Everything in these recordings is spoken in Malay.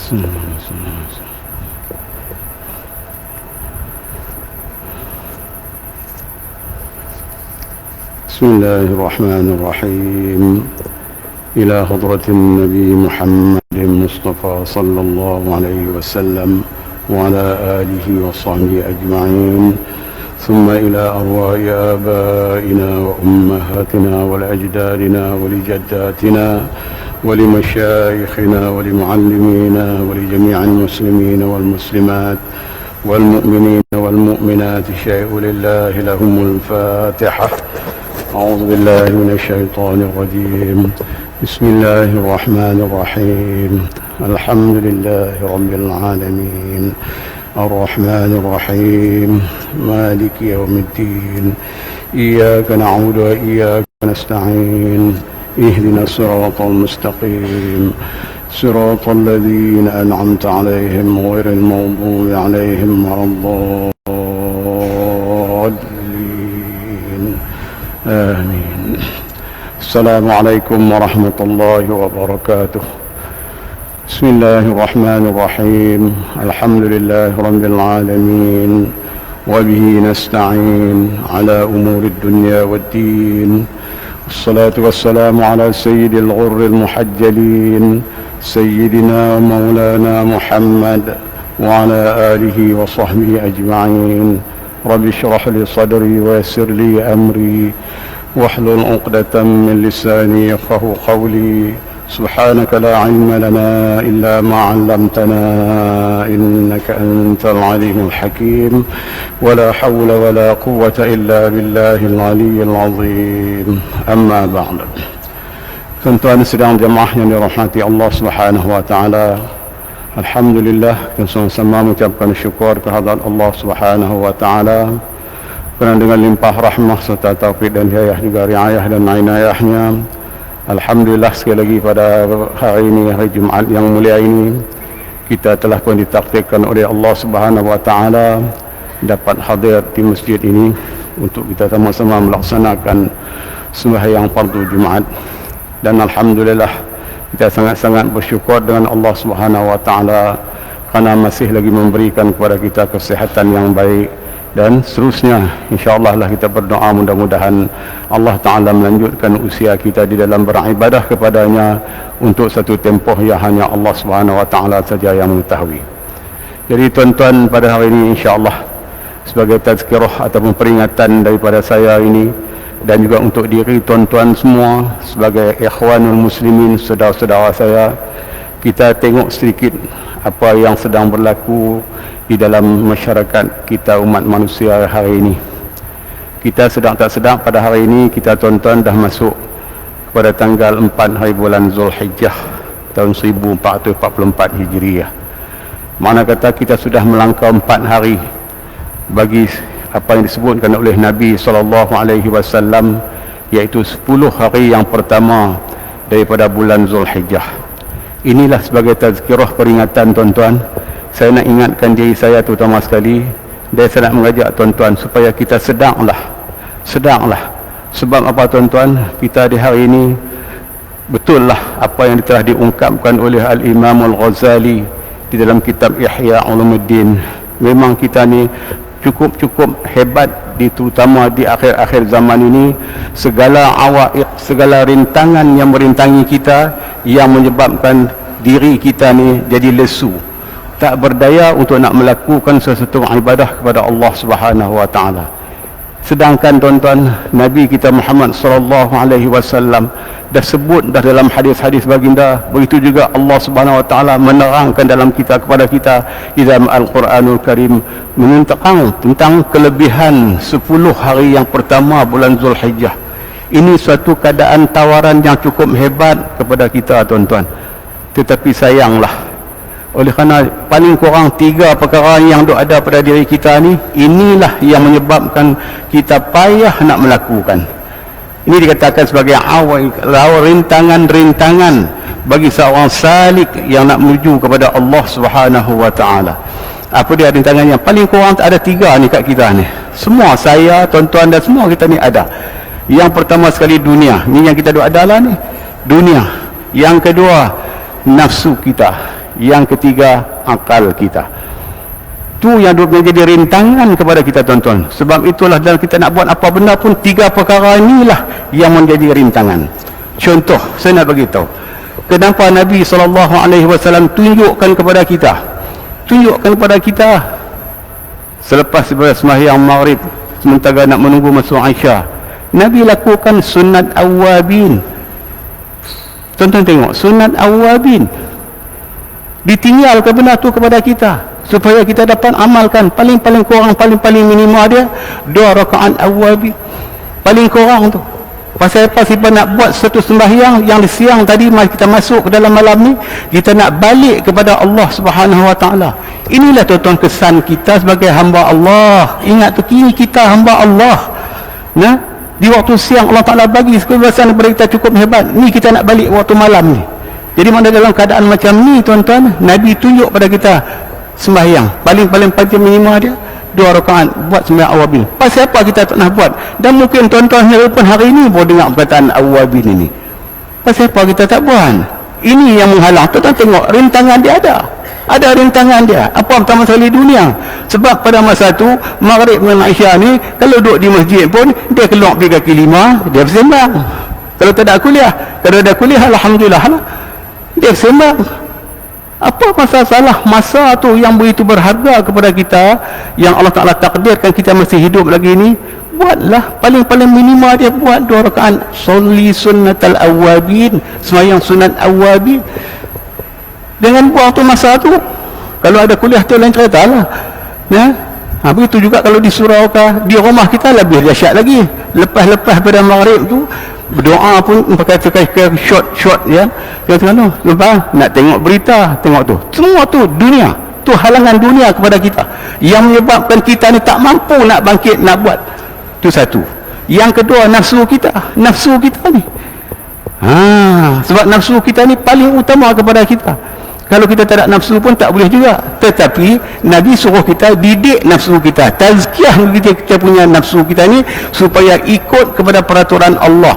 بسم الله الرحمن الرحيم. إلى حضرة النبي محمد المصطفى صلى الله عليه وسلم وعلى آله وصحبه أجمعين، ثم إلى أرواح آبائنا وأمهاتنا ولأجدادنا ولجداتنا ولمشايخنا ولمعلمينا ولجميع المسلمين والمسلمات والمؤمنين والمؤمنات شيء لله لهم الفاتحة. أعوذ بالله من الشيطان الرجيم. بسم الله الرحمن الرحيم. الحمد لله رب العالمين الرحمن الرحيم مالك يوم الدين. إياك نعبد وإياك نستعين. اهدنا الصراط المستقيم صراط الذين أنعمت عليهم غير المغضوب عليهم ولا الضالين. آمين. السلام عليكم ورحمة الله وبركاته. بسم الله الرحمن الرحيم. الحمد لله رب العالمين وبه نستعين على أمور الدنيا والدين. الصلاة والسلام على سيد الغر المحجلين سيدنا ومولانا محمد وعلى آله وصحبه أجمعين. رب اشرح لي صدري ويسر لي أمري واحلل عقدة من لساني يفقهوا قولي. سبحانك لا علم لنا إلا ما علمتنا إنك أنت العليم الحكيم. ولا حول ولا قوة إلا بالله العلي العظيم. أما بعد. Tuan-tuan sedang jemaah yang dirahmati Allah Subhanahu wa taala, alhamdulillah kita sama-sama mengucapkan syukur kehadirat Allah Subhanahu wa taala kerana dengan limpah rahmah serta taufik dan hidayah juga riayah dan inayahnya, alhamdulillah sekali lagi pada hari ini, hari Jumaat yang mulia ini, kita telah pun ditakdirkan oleh Allah Subhanahu wa taala dapat hadir di masjid ini untuk kita sama-sama melaksanakan sembahyang fardu Jumaat. Dan alhamdulillah kita sangat-sangat bersyukur dengan Allah Subhanahu wa taala kerana masih lagi memberikan kepada kita kesihatan yang baik, dan seterusnya insya-Allah lah kita berdoa mudah-mudahan Allah taala melanjutkan usia kita di dalam beribadah kepadanya untuk satu tempoh yang hanya Allah Subhanahu wa taala saja yang mengetahui. Jadi tuan-tuan, pada hari ini insya-Allah sebagai tazkirah ataupun peringatan daripada saya ini, dan juga untuk diri tuan-tuan semua sebagai ikhwanul muslimin, saudara-saudara saya, kita tengok sedikit apa yang sedang berlaku di dalam masyarakat kita umat manusia hari ini. Kita sedang tak sedang pada hari ini kita tuan-tuan dah masuk pada tanggal 4 hari bulan Zulhijjah tahun 1444 Hijriah. Mana kata kita sudah melangkah 4 hari bagi apa yang disebutkan oleh Nabi SAW, iaitu 10 hari yang pertama daripada bulan Zulhijjah. Inilah sebagai tazkirah peringatan tuan-tuan. Saya nak ingatkan diri saya terutama sekali, dan saya nak mengajak tuan-tuan supaya kita sedanglah. Sebab apa tuan-tuan? Kita di hari ini, betul lah apa yang telah diungkapkan oleh Al-Imam Al-Ghazali di dalam kitab Ihya Ulumuddin. Memang kita ni cukup hebat, terutama di akhir-akhir zaman ini. Segala awaiq, segala rintangan yang merintangi kita, yang menyebabkan diri kita ni jadi lesu, tak berdaya untuk nak melakukan sesuatu ibadah kepada Allah Subhanahu wa taala. Sedangkan tuan-tuan, Nabi kita Muhammad sallallahu alaihi wasallam dah sebut dah dalam hadis-hadis baginda, begitu juga Allah Subhanahu wa taala menerangkan dalam kepada kita dalam Al-Quranul Karim tentang kelebihan 10 hari yang pertama bulan Zulhijjah. Ini suatu keadaan tawaran yang cukup hebat kepada kita tuan-tuan. Tetapi sayanglah, oleh kerana paling kurang 3 perkara yang ada pada diri kita ni, inilah yang menyebabkan kita payah nak melakukan. Ini dikatakan sebagai awal rintangan bagi seorang salik yang nak menuju kepada Allah Subhanahu wa taala. Apa dia rintangan yang paling kurang ada 3 ni kat kita ni. Semua saya, tuan-tuan dan semua kita ni ada. Yang pertama sekali dunia. Ni yang kita ada lah ni. Dunia. Yang kedua nafsu kita. Yang ketiga, akal kita. Tu yang menjadi rintangan kepada kita, tuan-tuan. Sebab itulah dalam kita nak buat apa benda pun, tiga perkara inilah yang menjadi rintangan. Contoh, saya nak beritahu kenapa Nabi SAW tunjukkan kepada kita selepas sembahyang maghrib, sementara nak menunggu masuk Aisyah, Nabi lakukan sunat awabin. Tuan-tuan tengok, sunat awabin, ditinggalkan benda tu kepada kita supaya kita dapat amalkan. Paling kurang, paling minimal dia 2 rakaat awabin, paling kurang tu. Pasal apa? Siapa nak buat satu sembahyang yang di siang tadi, mari kita masuk ke dalam malam ni, kita nak balik kepada Allah Subhanahu Wa Taala. Inilah tuan-tuan kesan kita sebagai hamba Allah. Ingat tu, kini kita hamba Allah. Nah, di waktu siang Allah Taala bagi kebebasan kepada kita cukup hebat. Ni kita nak balik waktu malam ni. Jadi mana dalam keadaan macam ni, tuan-tuan, Nabi tunjuk pada kita sembahyang paling minimal dia 2 rakaat, buat sembahyang awabin. Pasal apa kita tak nak buat? Dan mungkin tuan-tuan pun hari ini baru dengar perkataan awabin ini. Pasal apa kita tak buat? Ini yang menghalang. Tuan-tuan tengok, rintangan dia ada rintangan dia. Apa pertama sekali dunia? Sebab pada masa tu maghrib dengan Aisyah ni, kalau duduk di masjid pun dia keluar pergi kaki 5, dia bersembang. Kalau tak ada kuliah, alhamdulillah lah, dia bersembang. Apa masalah masa tu yang begitu berharga kepada kita, yang Allah Ta'ala takdirkan kita masih hidup lagi ni? Buatlah paling minimal dia, buat 2 rakaat sholli sunnatal awabin, sembahyang sunat awabin. Dengan buang tu masa tu. Kalau ada kuliah tu lain cerita lah, ya? Begitu juga kalau di surau ke di rumah kita, lebih dahsyat lagi. Lepas pada maghrib tu berdoa pun pakai short ya. Kita lepas nak tengok berita, tengok tu. Semua tu dunia. Tu halangan dunia kepada kita yang menyebabkan kita ni tak mampu nak bangkit, nak buat. Tu satu. Yang kedua, nafsu kita ni. Sebab nafsu kita ni paling utama kepada kita. Kalau kita tak ada nafsu pun tak boleh juga. Tetapi Nabi suruh kita didik nafsu kita, tazkiyah kita punya nafsu kita ni supaya ikut kepada peraturan Allah.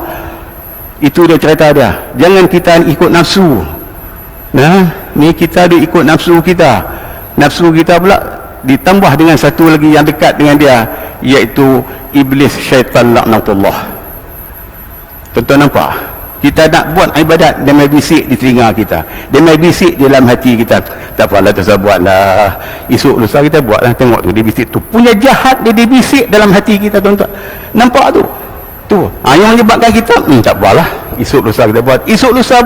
Itu dia cerita dia. Jangan kita ikut nafsu. Nah, ni kita dia ikut nafsu kita. Nafsu kita pula ditambah dengan satu lagi yang dekat dengan dia, iaitu iblis, syaitan laknatullah. Tuan-tuan nampak? Kita nak buat ibadat, dia main bisik di telinga kita, dia main bisik di dalam hati kita. Tak apalah, tak usah buatlah, esok lusa kita buatlah. Tengok tu, dia bisik tu, punya jahat dia bisik dalam hati kita, tuan-tuan. Nampak tu? Yang menyebabkan kita tak apalah, esok lusa kita buat. Esok lusa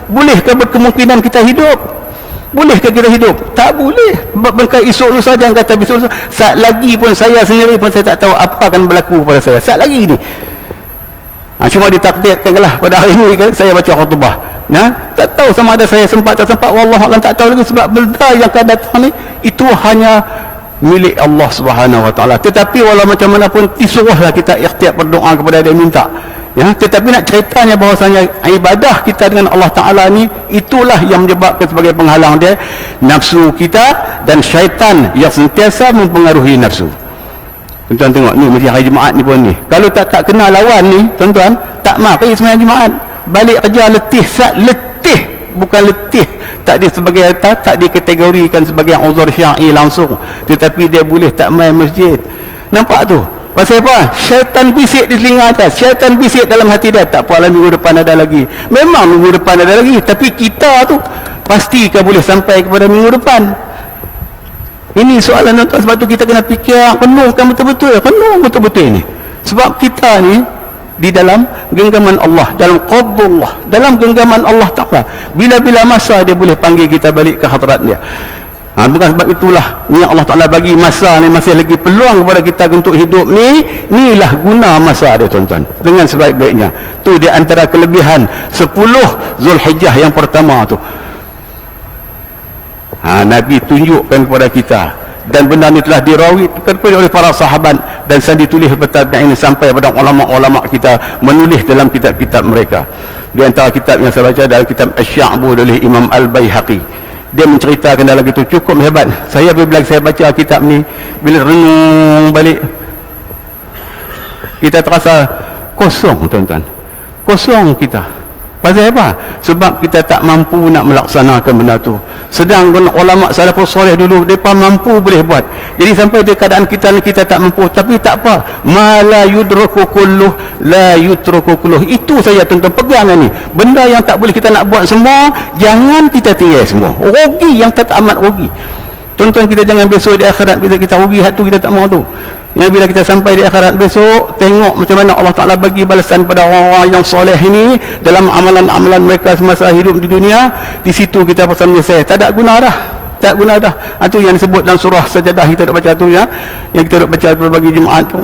bolehkah berkemungkinan kita hidup? Bolehkah kita hidup? Tak boleh. Bukan esok lusa, jangan kata esok lusa. Saat lagi pun saya sendiri pun saya tak tahu apa akan berlaku pada saya saat lagi ni. Cuma ditakdirkanlah pada hari ini kan saya baca khutbah. Tak tahu sama ada saya sempat tak sempat, wallah akan tak tahu lagi, sebab benda yang akan datang ni itu hanya milik Allah Subhanahu Wa Taala. Tetapi walau macam mana pun disuruhlah kita ikhtiar berdoa kepada dia, minta. Tetapi nak ceritanya bahawasanya ibadah kita dengan Allah Ta'ala ni, itulah yang menyebabkan sebagai penghalang dia nafsu kita dan syaitan yang sentiasa mempengaruhi nafsu. Tuan-tuan tengok ni, macam hari Jumaat ni pun ni, kalau tak kenal lawan ni, tuan-tuan tak mari sembahyang Jumaat, balik kerja letih, bukan letih tak dikategorikan sebagai uzur syar'i langsung, tetapi dia boleh tak main masjid. Nampak tu? Pasal apa? Syaitan bisik di telinga atas, syaitan bisik dalam hati dia. Tak apalah, minggu depan ada lagi. Memang minggu depan ada lagi, tapi kita tu pastikan boleh sampai kepada minggu depan. Ini soalan, tuan-tuan. Sebab tu kita kena fikir penuhkan betul-betul ini. Sebab kita ni di dalam genggaman Allah, dalam qadrullah, dalam genggaman Allah Ta'ala. Bila-bila masa dia boleh panggil kita balik ke hadrat dia. Bukan sebab itulah ni Allah Ta'ala bagi masa ni, masih lagi peluang kepada kita untuk hidup ni. Inilah guna masa dia, tuan-tuan, dengan sebaik-baiknya. Tu di antara kelebihan 10 Zulhijjah yang pertama tu. Nabi tunjukkan kepada kita, dan benda ni telah dirawikan oleh para sahabat dan ditulis ini sampai pada ulama-ulama kita menulis dalam kitab-kitab mereka. Di antara kitab yang saya baca dalam kitab Asy-Sya'bu oleh Imam Al-Baihaqi, dia menceritakan dalam itu cukup hebat. Saya bila saya baca kitab ni, bila renung balik, kita terasa kosong, tuan-tuan. Kosong kita. Pasal apa? Sebab kita tak mampu nak melaksanakan benda tu. Sedang ulama salafus soleh dulu mereka mampu boleh buat. Jadi sampai di keadaan kita tak mampu, tapi tak apa. Ma la yudraku kulluh la yutruku kulluh. Itu saja tuan-tuan, pegang ni. Benda yang tak boleh kita nak buat semua, jangan kita tinggal semua. Rugi yang tak amat rugi. Tuan-tuan, kita jangan besok di akhirat kita rugi hak tu kita tak mahu tu. Yang bila kita sampai di akhirat besok, tengok macam mana Allah Ta'ala bagi balasan pada orang-orang yang soleh ini dalam amalan-amalan mereka semasa hidup di dunia. Di situ kita pasal menyesal, tak ada guna dah, tak guna dah. Itu yang disebut dalam surah Sajadah kita dah baca tu ya, yang kita dah baca berbagi Jumaat tu.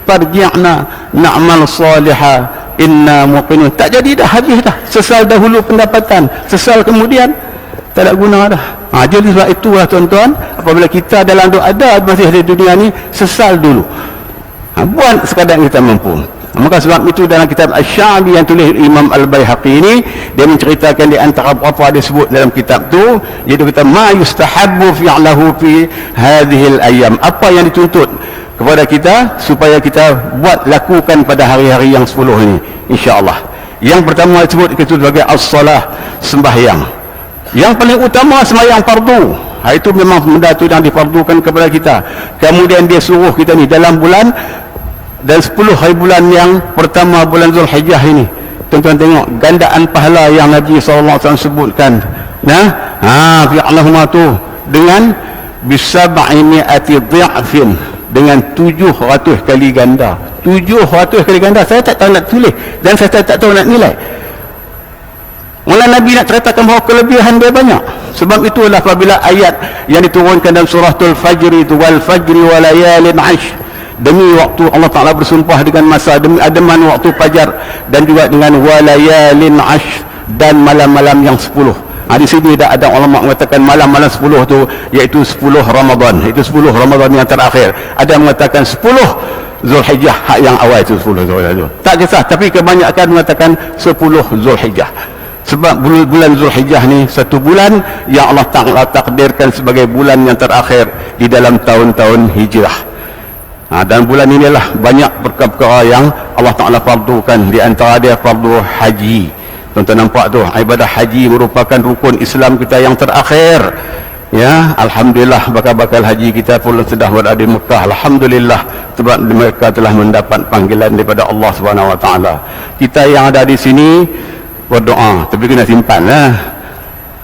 Farji'na na'mal salihah inna muqinun. Tak jadi dah, habis dah. Sesal dahulu pendapatan, sesal kemudian tak ada guna dah. Jadi sebab itulah tuan-tuan, apabila kita dalam doa ada masih di dunia ni, sesal dulu. Buat sekadar kita mampu. Maka sebab itu dalam kitab Asy-Sya'bi yang tulis Imam Al-Baihaqi ini, dia menceritakan di antara apa dia sebut dalam kitab tu, iaitu kita ma yustahabbu fi'lahu fi hadhil ayyam. Apa yang dituntut kepada kita supaya kita buat lakukan pada hari-hari yang 10 ini, insya-Allah. Yang pertama disebut itu sebagai as-salah, sembahyang. Yang paling utama sembahyang fardu. Itu memang benda tu yang difardukan kepada kita. Kemudian dia suruh kita ni dalam bulan dan 10 hari bulan yang pertama bulan Zulhijjah ini. Tuan-tuan tengok gandaan pahala yang Nabi SAW sebutkan. Fi Allahumma tu dengan bisab'imi'ati dhi'fin, dengan 700 kali ganda. 700 kali ganda. Saya tak tahu nak tulis dan saya tak tahu nak nilai. Mula Nabi nak ceritakan bahawa kelebihan dia banyak. Sebab itulah apabila ayat yang diturunkan dalam suratul Fajr itu, wal fajri wa layalin 'ashr, demi waktu Allah Ta'ala bersumpah dengan masa, demi ademan waktu fajar, dan juga dengan wa layalin 'ashr, dan malam-malam yang 10. Di sini ada ulama mengatakan malam-malam 10 tu iaitu 10 Ramadan. Itu 10 Ramadan yang terakhir. Ada yang mengatakan 10 Zulhijjah, hak yang awal itu 10 Zulhijjah. Tak kisah, tapi kebanyakan mengatakan 10 Zulhijjah. Sebab bulan Zulhijjah ni satu bulan yang Allah Ta'ala takdirkan sebagai bulan yang terakhir di dalam tahun-tahun hijrah. Dan bulan inilah banyak perkara-perkara yang Allah Ta'ala fardukan. Di antara dia fardu haji. Tuan-tuan nampak tu, ibadah haji merupakan rukun Islam kita yang terakhir. Ya, alhamdulillah bakal-bakal haji kita pun sudah berada di Mekah. Alhamdulillah, sebab mereka telah mendapat panggilan daripada Allah Subhanahu Wa Ta'ala. Kita yang ada di sini berdoa, tapi kena simpan lah.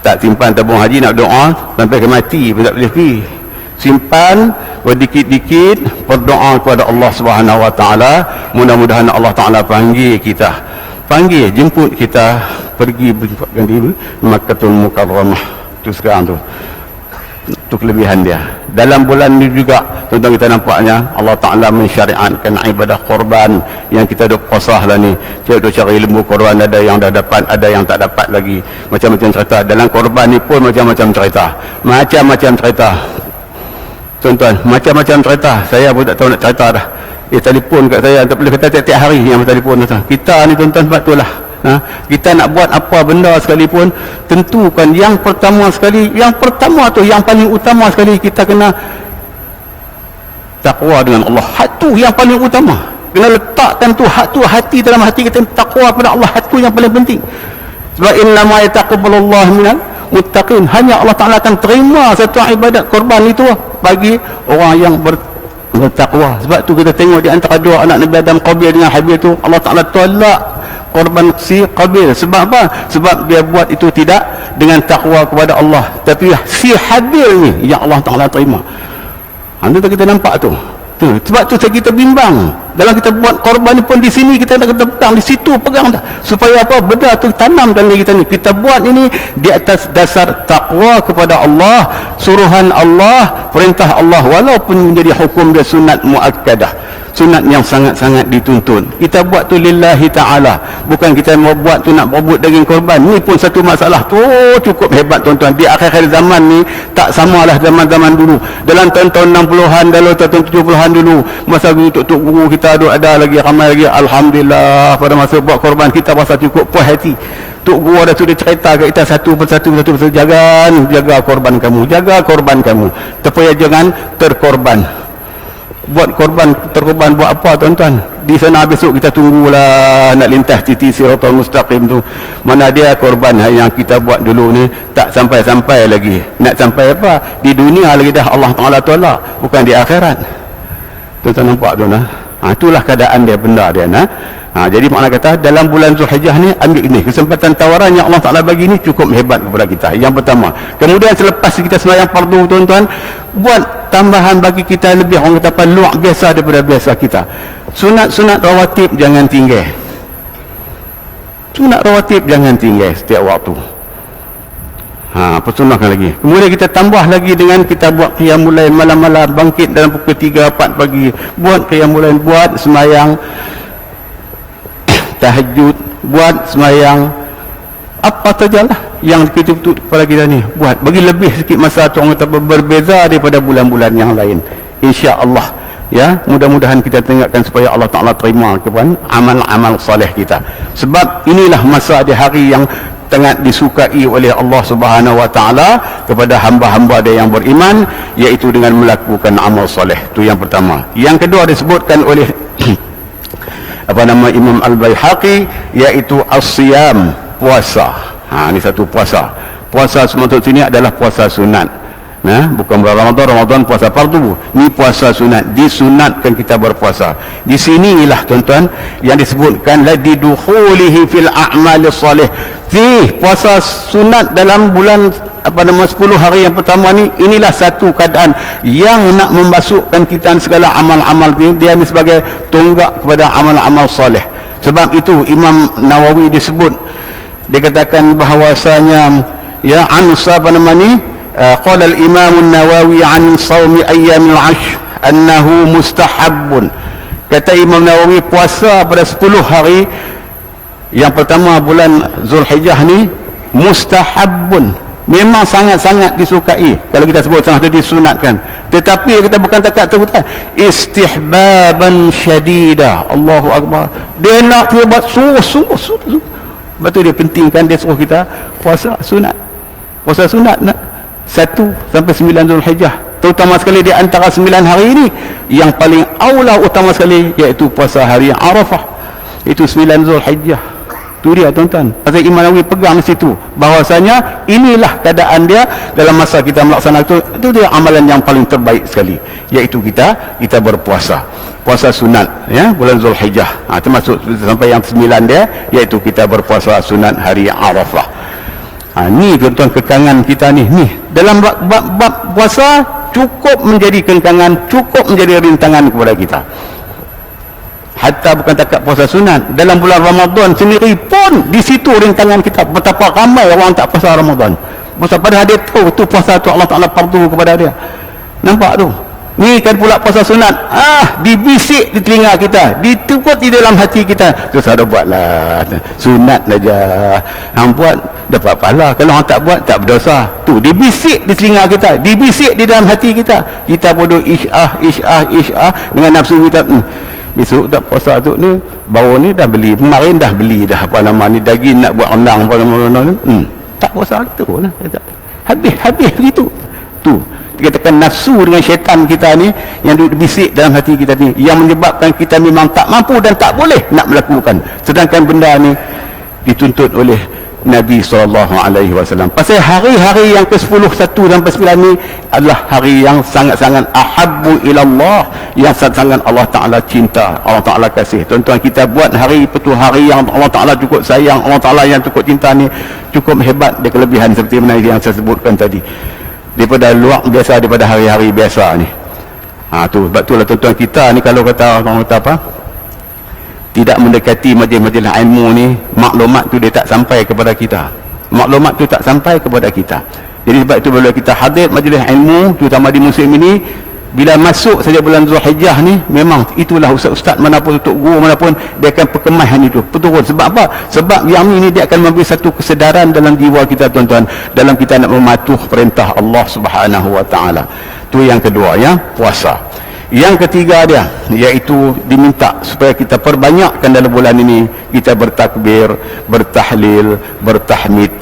Tak simpan tabung haji nak doa sampai ke mati pun tak boleh pergi. Simpan berdikit-dikit, berdoa kepada Allah Subhanahu Wa Ta'ala. Mudah-mudahan Allah Ta'ala panggil kita, jemput kita pergi berjumpakan di Makkahul Mukarramah. Itu sekarang tu, itu kelebihan dia. Dalam bulan ini juga tuan-tuan kita nampaknya Allah Ta'ala mensyariatkan ibadah korban yang kita duk puasah lah ni. Kita duk cari lembu korban, ada yang dah dapat, ada yang tak dapat lagi. Macam-macam cerita dalam korban ni pun, macam-macam cerita, macam-macam cerita tuan-tuan, macam-macam cerita. Saya pun tak tahu nak cerita dah. Telefon kat saya, tak boleh kata tiap-tiap hari yang telefon tuan. Kita ni tuan-tuan sebab itulah, kita nak buat apa benda sekalipun, tentukan yang pertama sekali, yang pertama tu, yang paling utama sekali, kita kena takwa dengan Allah. Hak tu yang paling utama, kena letakkan tu, hak tu hati, dalam hati kita takwa pada Allah. Hak tu yang paling penting. Sebab innama yataqabbalullahu minal muttaqin, hanya Allah Ta'ala akan terima satu ibadat korban itu bagi orang yang bertakwa. Sebab tu kita tengok di antara dua anak Nabi Adam, Qabil dengan Habil tu, Allah Ta'ala tolak korban si Qabil. Sebab apa? Sebab dia buat itu tidak dengan takwa kepada Allah. Tapi si Habil ni yang Allah Ta'ala terima. Itu kita nampak tu. Sebab tu kita bimbang dalam kita buat korban ni pun, di sini kita nak pegang, di situ pegang dah, supaya apa? Benda tu tanam dalam diri kita ni. Kita buat ini di atas dasar takwa kepada Allah, suruhan Allah, perintah Allah, walaupun menjadi hukum dia sunat muakkadah, sunat yang sangat-sangat dituntut. Kita buat tu lillahi ta'ala, bukan kita mau buat tu nak berebut daging korban. Ni pun satu masalah tu cukup hebat tuan-tuan. Di akhir-akhir zaman ni tak samalah zaman-zaman dulu. Dalam tahun-tahun 60-an, dalam tahun 70-an dulu, masa tok guru kita ada lagi, ramai lagi, alhamdulillah, pada masa buat korban kita rasa cukup puas hati. Tok guru ada sudah cerita kat kita satu persatu, jaga korban kamu, jaga korban kamu, supaya jangan terkorban. buat korban, terkorban buat apa tuan-tuan? Di sana besok kita tunggulah nak lintas titi siratal mustaqim tu. Mana dia korban yang kita buat dulu ni tak sampai-sampai lagi. Nak sampai apa? Di dunia lagi dah Allah Ta'ala tolak, bukan di akhirat. Tuan-tuan nampak tu nah? Itulah keadaan dia, benda dia nah. Jadi makna kata dalam bulan Zulhijjah ni ambil ni kesempatan tawaran yang Allah Ta'ala bagi ni cukup hebat kepada kita. Yang pertama. Kemudian selepas kita sembahyang fardu tuan-tuan, buat tambahan bagi kita lebih, orang kata apa, luar biasa daripada biasa kita. Sunat rawatib jangan tinggal. Sunat rawatib jangan tinggal setiap waktu. Persunahkan lagi. Kemudian kita tambah lagi dengan kita buat qiyamul lail malam-malam, bangkit dalam pukul 3, 4 pagi, buat qiyamul lail, buat sembahyang tahajud, buat sembahyang apa sajalah yang kita tutup kepada kita ni, buat bagi lebih sikit masa tu, orang kata berbeza daripada bulan-bulan yang lain, insya-Allah. Ya, mudah-mudahan kita tengokkan supaya Allah Ta'ala terima kepada amal-amal soleh kita, sebab inilah masa di hari yang sangat disukai oleh Allah Subhanahu Wa Ta'ala kepada hamba-hamba dia yang beriman, iaitu dengan melakukan amal soleh. Itu yang pertama. Yang kedua disebutkan oleh Imam Al-Baihaqi, iaitu as-siyam, puasa. Ini satu puasa. Puasa sementara sini adalah puasa sunat. Bukan bulan Ramadan puasa fardu. Ini puasa sunat, disunatkan kita berpuasa. Di sinilah tuan-tuan yang disebutkan la didukhulihi fil a'mal salih. Puasa sunat dalam bulan 10 hari yang pertama ni, inilah satu keadaan yang nak memasukkan kita segala amal-amal dia ni sebagai tonggak kepada amal-amal soleh. Sebab itu Imam Nawawi disebut, dia katakan bahawasanya ya qala al-Imam an-Nawawi an shaumi ayyamil 'ashr annahu mustahabbun. Kata Imam Nawawi, puasa pada 10 hari yang pertama bulan Zulhijjah ni mustahabbun, memang sangat-sangat disukai. Kalau kita sebut sangat tu disunatkan, tetapi kita bukan takat tu, istihbaban syadida. Allahu Akbar, dia nak kita buat sungguh-sungguh. Betul, dia pentingkan, dia suruh kita puasa sunat. Puasa sunat nak 1 sampai 9 Zulhijjah, terutama sekali di antara 9 hari ini yang paling aula utama sekali iaitu puasa hari Arafah, itu 9 Zulhijjah. Itu dia tuan-tuan. Pasal Imam Nawawi pegang di situ bahwasanya inilah keadaan dia dalam masa kita melaksanakan itu dia amalan yang paling terbaik sekali, iaitu kita berpuasa. Puasa sunat ya bulan Zulhijjah. Termasuk sampai yang 9 dia, iaitu kita berpuasa sunat hari Arafah. Ni tuan-tuan kekangan kita ni. Dalam bab puasa cukup menjadi kenkangan, cukup menjadi rintangan kepada kita. Hatta bukan takat puasa sunat, dalam bulan Ramadan sendiri pun di situ rintangan kita. Betapa ramai orang tak puasa Ramadan. Padahal dia tahu tu puasa tu Allah Ta'ala fardu kepada dia. Nampak tu? Ni kan pula puasa sunat. Dibisik di telinga kita, ditukut di dalam hati kita. Terus ada buatlah sunat saja. Hang buat dapat pahala, kalau hang tak buat tak berdosa. Tu dibisik di telinga kita, dibisik di dalam hati kita. Kita bodoh isyah dengan nafsu kita. Besok tak puasa tu ni, baru ni dah beli, kemarin dah beli dah ni daging nak buat rendang tak puasa tu lah. Habis begitu. Tu dikatakan nafsu dengan syaitan kita ni yang duduk bisik dalam hati kita ni, yang menyebabkan kita memang tak mampu dan tak boleh nak melakukan, sedangkan benda ni dituntut oleh Nabi SAW. Pasal hari-hari yang ke-10, 1 sampai 9 ni adalah hari yang sangat-sangat ahabbu ilallah, yang sangat-sangat Allah Ta'ala cinta, Allah Ta'ala kasih. Tuan-tuan, kita buat hari itu hari yang Allah Ta'ala cukup sayang, Allah Ta'ala yang cukup cinta ni, cukup hebat dia kelebihan seperti mana yang saya sebutkan tadi, daripada luar biasa, daripada hari-hari biasa ni. Tu sebab itulah tuan-tuan, kita ni kalau kata orang kata apa, tidak mendekati majlis-majlis ilmu ni, maklumat tu dia tak sampai kepada kita. Maklumat tu tak sampai kepada kita. Jadi sebab itu bila kita hadir majlis ilmu, terutama di musim ini, bila masuk saja bulan Zulhijjah ni, memang itulah ustaz-ustaz manapun, tok guru manapun, dia akan perkemahan itu betul. Sebab apa? Sebab yang ini dia akan memberi satu kesedaran dalam jiwa kita tuan-tuan, dalam kita nak mematuh perintah Allah Subhanahu Wa Ta'ala. Tu yang kedua ya, puasa. Yang ketiga dia, iaitu diminta supaya kita perbanyakkan dalam bulan ini, kita bertakbir, bertahlil, bertahmid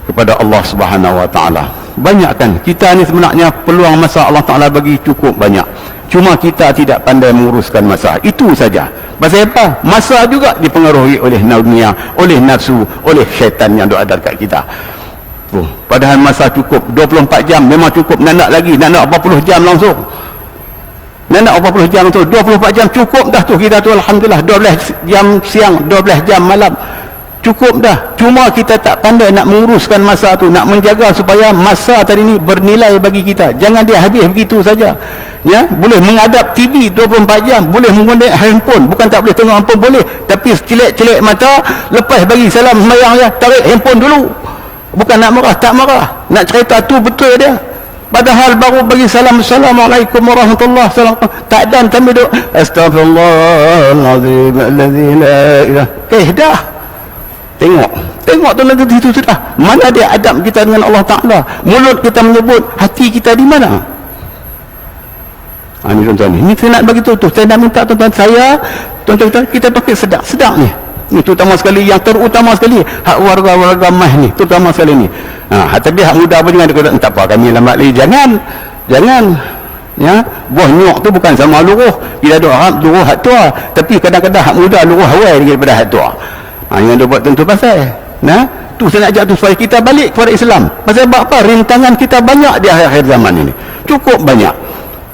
kepada Allah Subhanahu Wa Ta'ala. Banyakkan. Kita ni sebenarnya peluang masa Allah Ta'ala bagi cukup banyak. Cuma kita tidak pandai menguruskan masa. Itu saja. Pasal apa? Masa juga dipengaruhi oleh dunia, oleh nafsu, oleh syaitan yang ada dekat kita. Padahal masa cukup 24 jam memang cukup. Nak lagi, nak 40 jam langsung. Nak 40 jam tu, 24 jam cukup dah tu kita tu, alhamdulillah. 12 jam siang, 12 jam malam, cukup dah. Cuma kita tak pandai nak menguruskan masa tu, nak menjaga supaya masa tadi ni bernilai bagi kita. Jangan dia habis begitu saja. Ya, boleh menghadap TV 24 jam, boleh menggunakan handphone, bukan tak boleh tengok handphone, boleh, tapi celek-celek mata, lepas bagi salam sembahyang ya, tarik handphone dulu. Bukan nak marah, tak marah, nak cerita tu betul dia. Padahal baru bagi salam, Assalamualaikum warahmatullahi wabarakatuh, tak dan sambil duk Astaghfirullahalazim allazi la ilaha dah. Tengok tu nanti itu sudah. Mana dia adab kita dengan Allah Ta'ala? Mulut kita menyebut, hati kita di mana? Ini tuan-tuan, ini saya nak bagi tu, saya nak minta tuan-tuan saya, tuan-tuan kita pakai sedap ni. Ini terutama sekali, yang terutama sekali hak warga-warga mah ni, terutama sekali ni. Tapi hak muda pun jangan dia tak apa, kami lambat lagi. Jangan ya, buah nyok tu bukan sama luruh. Bila ada orang luruh hak tua, tapi kadang-kadang hak muda luruh awal daripada hak tua. Yang dia buat tentu pasal. Tu saya nak ajak tu supaya kita balik kepada Islam. Pasal apa? Rintangan kita banyak di akhir zaman ini. Cukup banyak.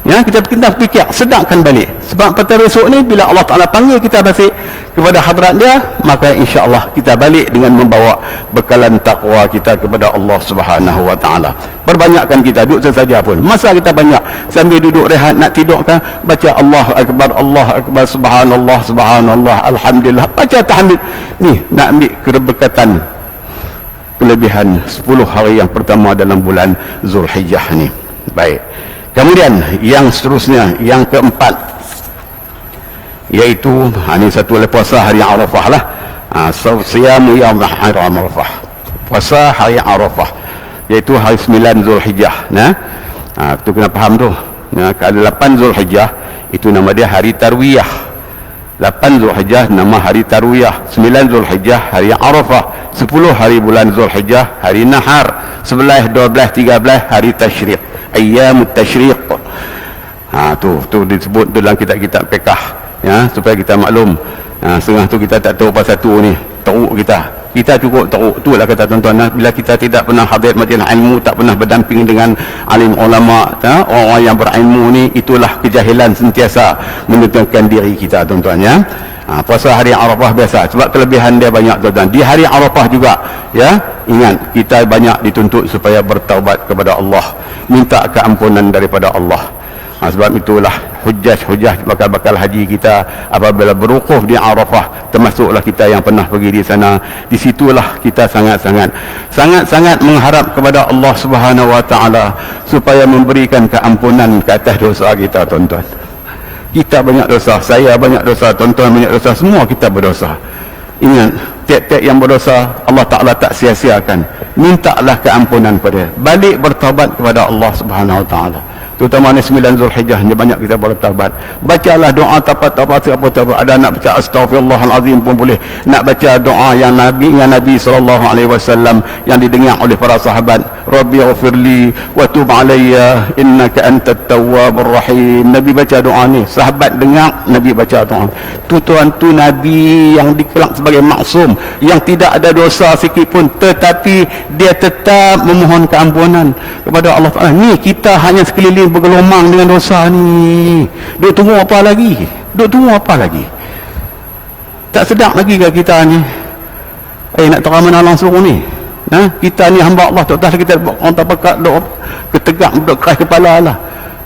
Ya, kita fikir, sedangkan balik. Sebab pada besok ni bila Allah Ta'ala panggil kita balik kepada hadrat dia, maka insya-Allah kita balik dengan membawa bekalan takwa kita kepada Allah Subhanahu wa Ta'ala. Perbanyakkan kita duduk saja pun. Masa kita banyak sambil duduk rehat nak tidur kan, baca Allah Akbar, subhanallah, subhanallah, alhamdulillah, baca tahmid. Ni nak ambil keberkatan kelebihan 10 hari yang pertama dalam bulan Zulhijjah ni. Baik. Kemudian yang seterusnya, yang keempat, iaitu ini satu oleh puasa hari Arafah lah. Siyamu yaum Arafah, puasa hari Arafah, iaitu hari 9 Zulhijjah. Itu kena faham tu. Kalau 8 Zulhijjah itu nama dia hari Tarwiyah. 8 Zulhijjah nama hari Tarwiyah, 9 Zulhijjah hari Arafah, 10 hari bulan Zulhijjah hari Nahar, 11, 12, 13 hari Tasyriq, Ayyamut Tasyriq. Tu disebut dalam kitab-kitab fiqh, ya, supaya kita maklum. Setengah tu kita tak tahu pasal tu ni, teruk kita cukup teruk. Itulah kata tuan-tuan, bila kita tidak pernah hadir majlis ilmu, tak pernah berdamping dengan alim ulama, orang-orang yang berilmu ni, itulah kejahilan sentiasa menentukan diri kita, tuan-tuan, ya. Puasa hari Arafah biasa, sebab kelebihan dia banyak, tuan-tuan. Di hari Arafah juga, ya, ingat kita banyak dituntut supaya bertaubat kepada Allah, minta keampunan daripada Allah. Sebab itulah hujjah bakal haji kita apabila berwukuf di Arafah, termasuklah kita yang pernah pergi di sana. Di situlah kita sangat-sangat mengharap kepada Allah Subhanahu wa Ta'ala supaya memberikan keampunan ke atas dosa kita, tuan-tuan. Kita banyak dosa, saya banyak dosa, tuan-tuan banyak dosa, semua kita berdosa. Ingat, tiap-tiap yang berdosa Allah Ta'ala tak sia-siakan. Mintalah keampunan pada, balik bertaubat kepada Allah Subhanahu wa Ta'ala. Terutama ni 9 Zulhijjah ni banyak kita bertaubat. Bacalah doa tapat-tapat siapa tahu. Ada nak baca Astaghfirullahalazim pun boleh. Nak baca doa yang Nabi sallallahu alaihi wasallam yang didengar oleh para sahabat. Rabbighfirli wa tub alayya innaka antat tawwabur rahim. Nabi baca doa ni, sahabat dengar, Nabi baca doa. Tuan tu Nabi yang dikelak sebagai maksum, yang tidak ada dosa sikit pun, tetapi dia tetap memohon keampunan kepada Allah Taala. Ni kita hanya sekeliling bergelomang dengan dosa ni. Duk tunggu apa lagi? Tak sedap lagi ke kita ni? Nak terang mana langsung ni? Kita ni hamba Allah, tak tahu kita orang tak pakat duk ketegak, duk keras kepala lah.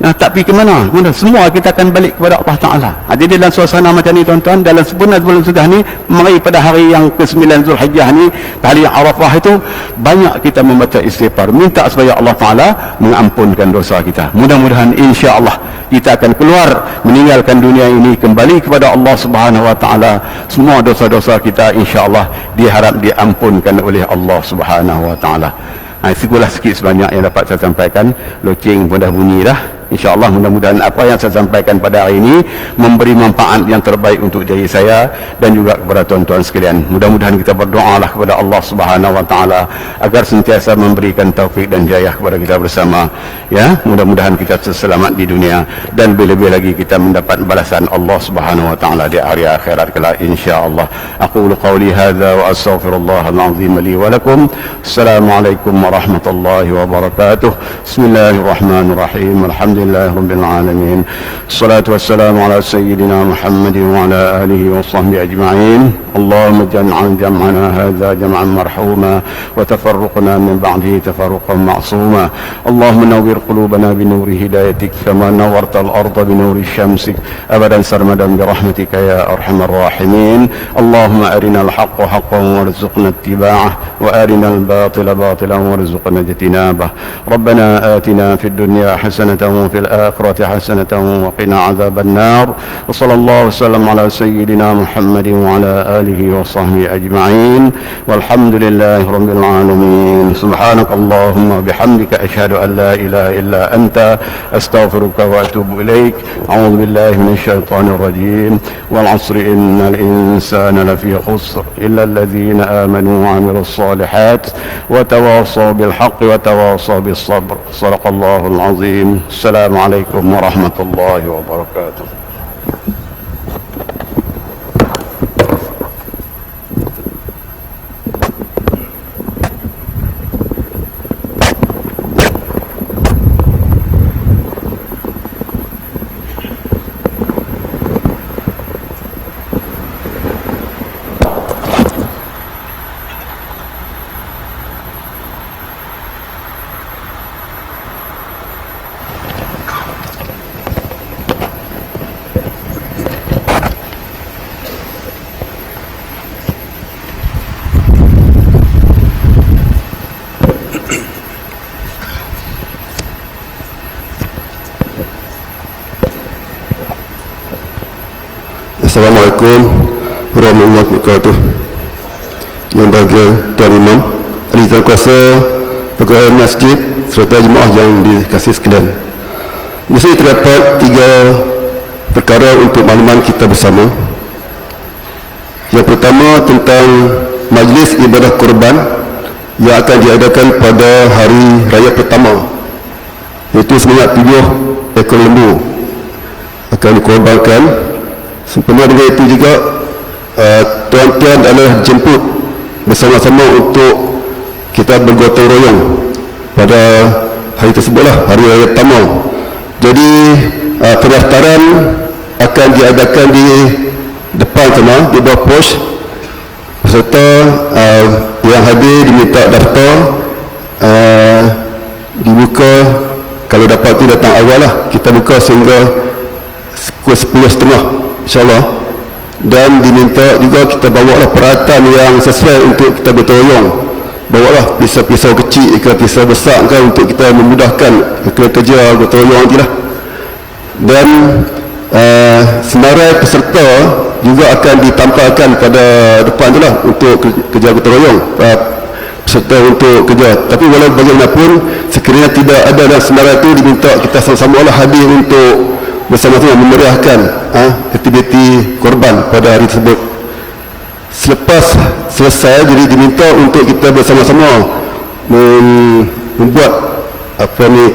Tapi ke mana? Semua kita akan balik kepada Allah Ta'ala. Jadi dalam suasana macam ni, tuan-tuan, dalam sebulan sudah ni, mari pada hari yang ke-9 Zulhijjah ni, hari Arafah itu, banyak kita membaca istighfar, minta supaya Allah Ta'ala mengampunkan dosa kita. Mudah-mudahan insya-Allah kita akan keluar, meninggalkan dunia ini, kembali kepada Allah Subhanahu wa Ta'ala. Semua dosa-dosa kita insya-Allah diharap diampunkan oleh Allah Subhanahu wa Ta'ala. Segitulah sikit sebanyak yang dapat saya sampaikan. Loceng pun dah bunyi dah, InsyaAllah mudah-mudahan apa yang saya sampaikan pada hari ini memberi manfaat yang terbaik untuk diri saya dan juga kepada tuan-tuan sekalian. Mudah-mudahan kita berdoalah kepada Allah Subhanahu Wa Taala agar sentiasa memberikan taufik dan hidayah kepada kita bersama. Ya, mudah-mudahan kita selamat di dunia dan lebih-lebih lagi kita mendapat balasan Allah Subhanahu Wa Taala di hari akhirat kelak insya-Allah. Aqulu qawli hadza wa astaghfirullahal azim li wa lakum. Assalamualaikum warahmatullahi wabarakatuh. Bismillahirrahmanirrahim. Alhamdulillahirabbil alamin. Wassalatu wassalamu ala sayyidina Muhammadin wa ala alihi wa sahbihi ajma'in. Allahumma ij'al jam'ana hadza jam'an marhuma wa tafarruqna min ba'dihi tafarruqan ma'suma. Allahumma nawwir qulubana bi nuri hidayatik kama nawwarta al-ardha bi nuri syamsik abadan sarmadan bi rahmatika ya arhamar rahimin. Allahumma arina al-haqqa haqqan warzuqna ittiba'ah wa arina al-batila batilan warzuqna ijtinabah. Rabbana atina fid dunya hasanatan wa fil akhirati hasanatan wa qina adzaban nar. Wa sallallahu wasallam ala sayyidina Muhammadin wa ala alihi wa sahbihi ajma'in. Walhamdulillahi rabbil alamin. Subhanakallahumma bihamdika asyhadu an la ilaha illa anta astaghfiruka wa atubu ilaik. A'udzu billahi minasy syaithanir rajim. Wal 'asri innal insana lafi khusr illa alladhina amanu wa 'amilus shalihat wa tawassaw bil haqqi wa tawassaw bis sabr. Shadaqallahul azim. Assalamualaikum warahmatullahi wabarakatuh. Assalamualaikum warahmatullahi wabarakatuh. Yang bahagia Tuan Imam, ahli tuan kuasa pegawai masjid serta jemaah yang dikasihi sekalian. Di sini terdapat 3 perkara untuk makluman kita bersama. Yang pertama tentang majlis ibadah korban yang akan diadakan pada hari raya pertama, iaitu sebanyak 7 ekor lembu akan dikorbankan. Sempena dengan itu juga tuan-tuan adalah jemput bersama-sama untuk kita bergotong royong pada hari tersebutlah, hari raya pertama. Jadi pendaftaran akan diadakan di depan sana, di bawah pos. Peserta yang hadir diminta daftar, dibuka kalau dapat tu datang awal lah. Kita buka sehingga pukul 10.30 InsyaAllah. Dan diminta juga kita bawalah peralatan yang sesuai untuk kita bergotong royong. Bawalah pisau-pisau kecil ke pisau besar ke untuk kita memudahkan kerja gotong royong nanti lah. Dan senarai peserta juga akan ditampilkan pada depan tu lah untuk kerja gotong royong, peserta untuk kerja. Tapi walau bagaimanapun, sekiranya tidak ada dalam senarai tu, diminta kita sama-sama lah hadir untuk bersama-sama memeriahkan aktiviti korban pada hari tersebut. Selepas selesai, jadi diminta untuk kita bersama-sama membuat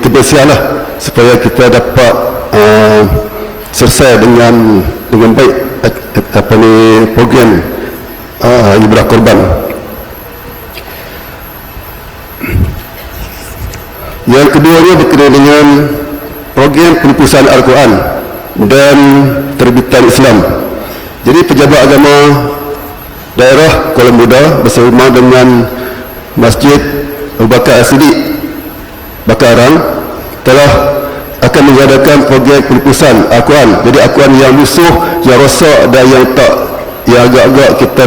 kebersihan lah, supaya kita dapat selesai dengan baik program ibadah korban. Yang keduanya berkaitan dengan program pengukusan Al-Quran dan terbitan Islam. Jadi pejabat agama daerah Kuala Muda bersama dengan Masjid Abu Bakar As-Siddiq Bakarang telah akan mengadakan program pengukusan Al-Quran. Jadi Al-Quran yang lusuh, yang rosak dan yang agak-agak kita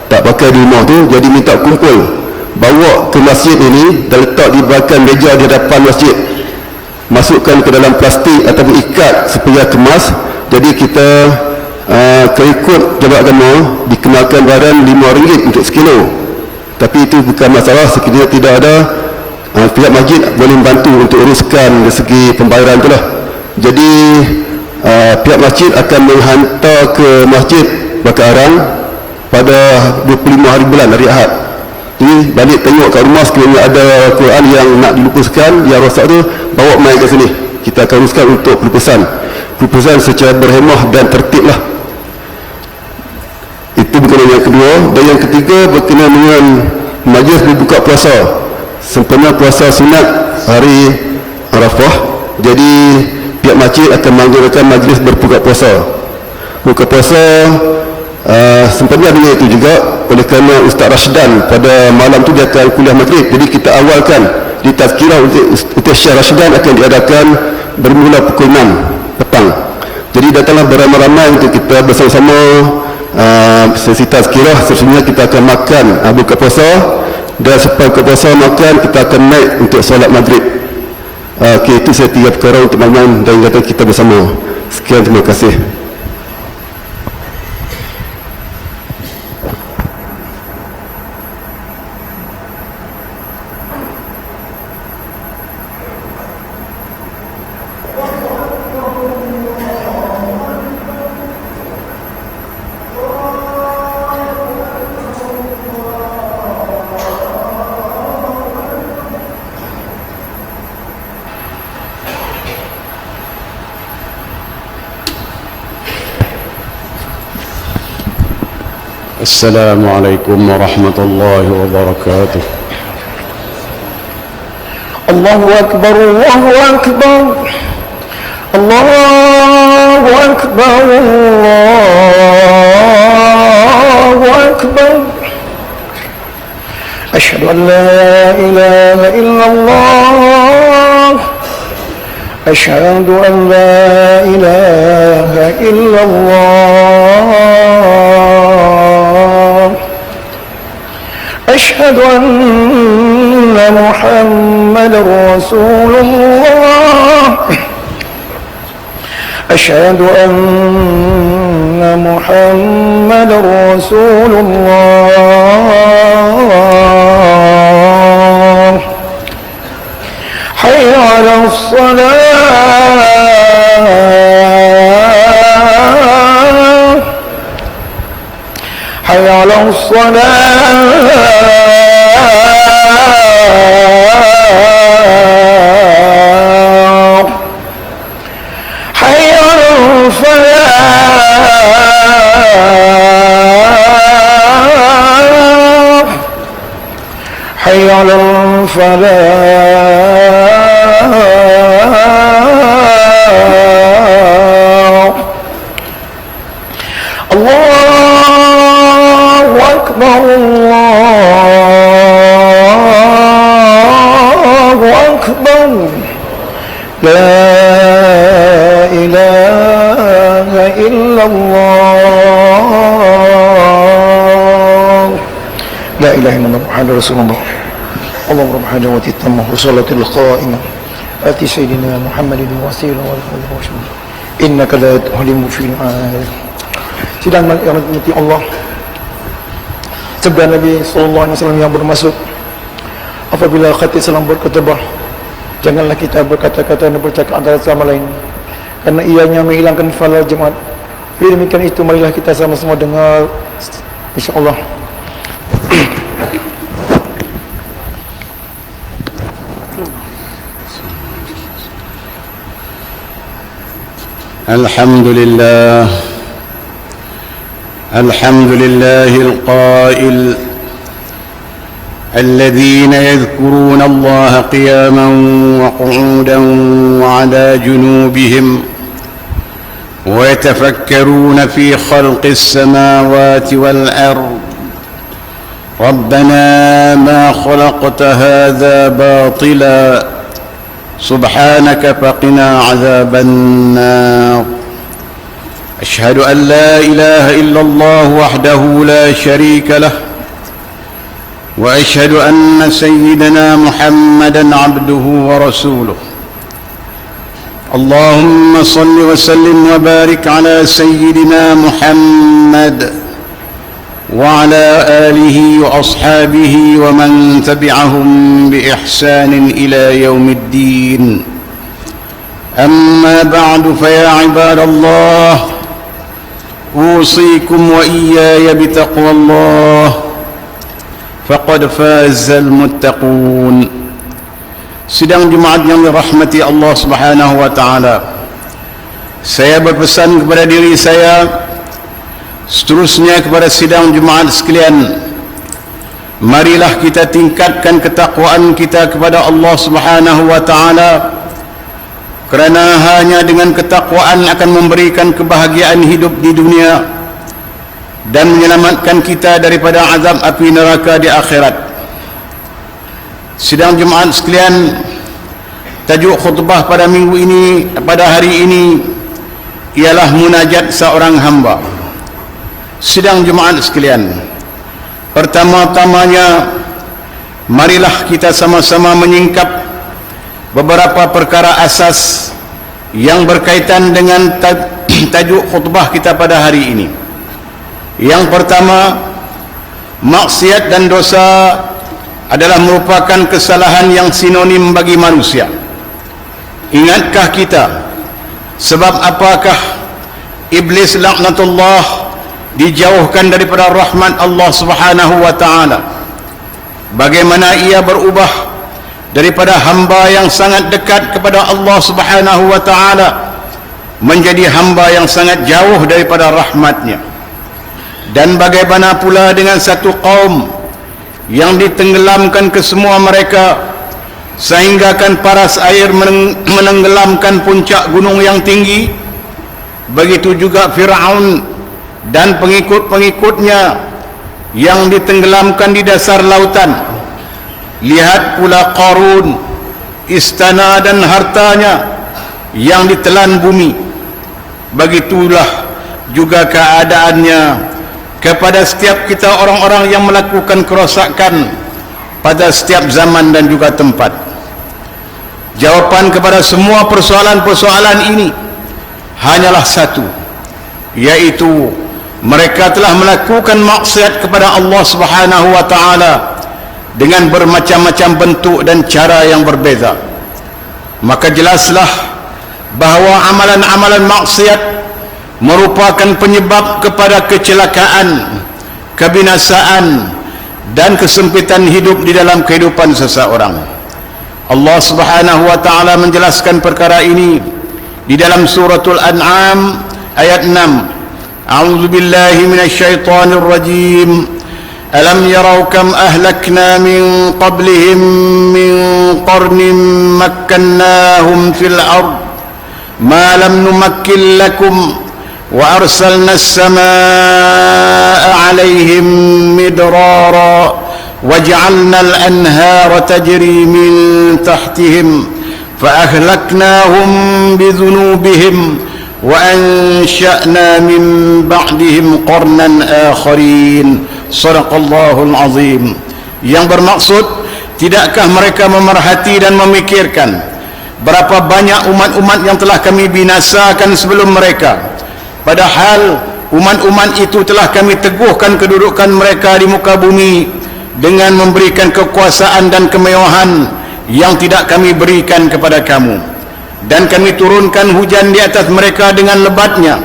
tak pakai di rumah tu, jadi minta kumpul, bawa ke masjid ini dan letak di belakang meja di hadapan masjid. Masukkan ke dalam plastik atau ikat supaya kemas. Jadi kita keikut jabat agama dikenakan baran RM5 untuk sekilo. Tapi itu bukan masalah sekiranya tidak ada pihak masjid boleh membantu untuk uruskan dari segi pembayaran itulah. Jadi pihak masjid akan menghantar ke masjid Bakarang pada 25 hari bulan, hari Ahad. Jadi balik tengok kat rumah, sekiranya ada Quran yang nak dilukiskan, yang rosak tu, bawa mai ke sini, kita akan uruskan untuk pelupusan secara berhemah dan tertib lah. Itu berkenaan yang kedua. Dan yang ketiga berkenaan dengan majlis berbuka puasa sempena puasa sunat hari Arafah. Jadi pihak masjid akan mengadakan majlis berbuka puasa. Buka puasa sempena dengan itu juga, oleh kerana Ustaz Rashdan pada malam tu dia akan kuliah maghrib. Jadi kita awalkan di tazkirah untuk Syekh Rashdan akan diadakan bermula pukul 6 petang. Jadi datanglah beramai-ramai untuk kita bersama-sama sesi tazkirah. Seterusnya kita akan makan buka puasa, dan selepas buka puasa makan kita akan naik untuk solat maghrib. Okey, itu saya 3 perkara untuk malam dan kata kita bersama. Sekian, terima kasih. السلام عليكم ورحمة الله وبركاته. الله أكبر الله أكبر الله أكبر الله أكبر. أشهد أن لا إله إلا الله أشهد أن لا إله إلا الله أشهد أن محمدا رسول الله أشهد أن محمدا رسول الله حي على الصلاة حي على الصلاة حي على الفلاح حي على الفلاح. الله أكبر الله أكبر. لا إله إلا الله لا إله إلا الله محمد رسول الله. اللهم رب حاجة التامة وصلاة القائمة آتي سيدنا محمد الوسيلة والفضل والشرف إنك لا تهلم في العالم. Sidang yang dirahmati Allah, sabda Nabi sallallahu alaihi wasallam yang bermaksud, apabila khatib salam berkhutbah, janganlah kita berkata-kata dan bercakap antara sama lain, karena ianya menghilangkan pahala jemaat. Bila demikian itu, marilah kita sama-sama dengar insya-Allah. Alhamdulillah الحمد لله القائل الذين يذكرون الله قياما وقعودا وعلى جنوبهم ويتفكرون في خلق السماوات والأرض ربنا ما خلقت هذا باطلا سبحانك فقنا عذاب النار. أشهد أن لا إله إلا الله وحده لا شريك له وأشهد أن سيدنا محمدًا عبده ورسوله. اللهم صل وسلم وبارك على سيدنا محمد وعلى آله وأصحابه ومن تبعهم بإحسان إلى يوم الدين. أما بعد، فيا عباد الله، أوصيكم وإياي بتقوى الله، فقد فاز المتقون. Sidang Jumaat yang dirahmati Allah Subhanahu wa taala, saya berpesan kepada diri saya, seterusnya kepada sidang Jumaat sekalian, marilah kita tingkatkan ketakwaan kita kepada Allah Subhanahu wa taala, kerana hanya dengan ketakwaan akan memberikan kebahagiaan hidup di dunia dan menyelamatkan kita daripada azab api neraka di akhirat. Sidang Jumaat sekalian, tajuk khutbah pada minggu ini, pada hari ini ialah munajat seorang hamba. Sidang Jumaat sekalian, pertama-tamanya marilah kita sama-sama menyingkap beberapa perkara asas yang berkaitan dengan tajuk khutbah kita pada hari ini. Yang pertama, maksiat dan dosa adalah merupakan kesalahan yang sinonim bagi manusia. Ingatkah kita sebab apakah iblis laknatullah dijauhkan daripada rahmat Allah Subhanahu wa taala? Bagaimana ia berubah daripada hamba yang sangat dekat kepada Allah Subhanahu wa taala menjadi hamba yang sangat jauh daripada rahmatnya? Dan bagaimana pula dengan satu kaum yang ditenggelamkan ke semua mereka sehinggakan paras air menenggelamkan puncak gunung yang tinggi? Begitu juga Fir'aun dan pengikut-pengikutnya yang ditenggelamkan di dasar lautan. Lihat pula Qarun, istana dan hartanya yang ditelan bumi. Begitulah juga keadaannya kepada setiap kita orang-orang yang melakukan kerosakan pada setiap zaman dan juga tempat. Jawapan kepada semua persoalan-persoalan ini hanyalah satu, yaitu mereka telah melakukan maksiat kepada Allah Subhanahu wa taala dengan bermacam-macam bentuk dan cara yang berbeza. Maka jelaslah bahawa amalan-amalan maksiat merupakan penyebab kepada kecelakaan, kebinasaan dan kesempitan hidup di dalam kehidupan seseorang. Allah Subhanahu wa taala menjelaskan perkara ini di dalam suratul An'am ayat 6. A'udzu billahi minasyaitonir rajim. Alam yarau kam ahlakna min qablihim min qarnin makkannahum fil ard ma lam numakkin lakum wa arsalna as-samaa'a 'alayhim midrara waj'alna al-anhara tajri min tahtihim fa ahlaknahum bi dhunubihim wa ansha'na min ba'dihim qarnan akharin. Sadaqallahul azim. Yang bermaksud, tidakkah mereka memerhati dan memikirkan berapa banyak umat-umat yang telah kami binasakan sebelum mereka, padahal umat-umat itu telah kami teguhkan kedudukan mereka di muka bumi dengan memberikan kekuasaan dan kemewahan yang tidak kami berikan kepada kamu. Dan kami turunkan hujan di atas mereka dengan lebatnya,